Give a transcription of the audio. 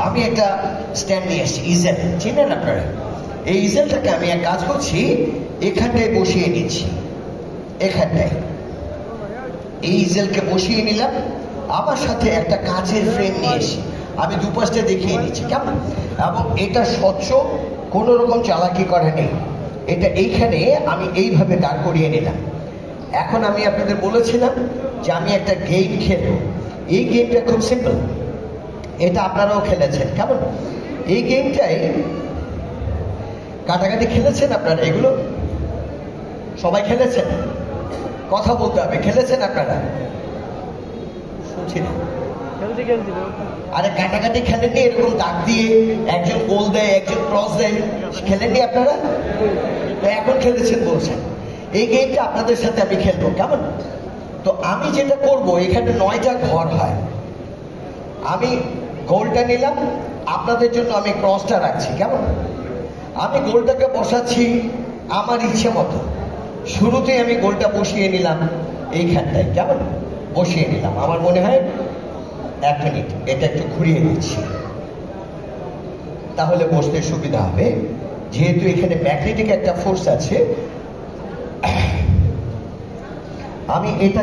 আমি একটা স্ট্যান্ড নিয়ে এসেছি, ইজেল চিনেন আপনারা? এই ইজেলটাকে আমি এক কাজ করছি, এখানটায় বসিয়ে নিচ্ছি, এখানটায় এই ইজেলকে বসিয়ে নিলাম। আমার সাথে একটা কাঁচের ফ্রেম নিয়ে এসি, আমি দুপাশটা দেখিয়ে নিচ্ছি কেমন। এবং এটা স্বচ্ছ, কোনো রকম চালাকি করা নেই। এটা এইখানে আমি এইভাবে দাঁড় করিয়ে নিলাম। এখন আমি আপনাদের বলেছিলাম যে আমি একটা গেম খেলবো। এই গেমটা খুব সিম্পল, এটা আপনারাও খেলেছেন কেমন। এই গেমটাই কাটাকাটি খেলেছেন আপনারা, এগুলো সবাই খেলেছেন? কথা বলতে হবে, খেলেছেন আপনারা? শুনছি না। আরে কাটাকাটি খেলেননি? এরকম দাগ দিয়ে একজন গোল দেয়, একজন ক্রস দেয়, খেলেননি আপনারা? এখন খেলেছেন বলছেন। এই গেমটা আপনাদের সাথে আমি খেলবো কেমন। তো আমি যেটা করব, এখানে 9টা ঘর হয়, আমি গোলটা নিলাম, আপনাদের জন্য আমি ক্রসটা রাখছি কেমন। আমি গোলটাকে বসাচ্ছি আমার ইচ্ছে মতো। শুরুতে আমি গোলটা বসিয়ে নিলাম এইখানটায় কেমন, বসিয়ে নিলাম। আমার মনে হয় 1 মিনিট এটা একটু ঘুরিয়ে দিচ্ছি, তাহলে বসতে সুবিধা হবে। যেহেতু এখানে ম্যাগনেটিক একটা ফোর্স আছে, আমি এটা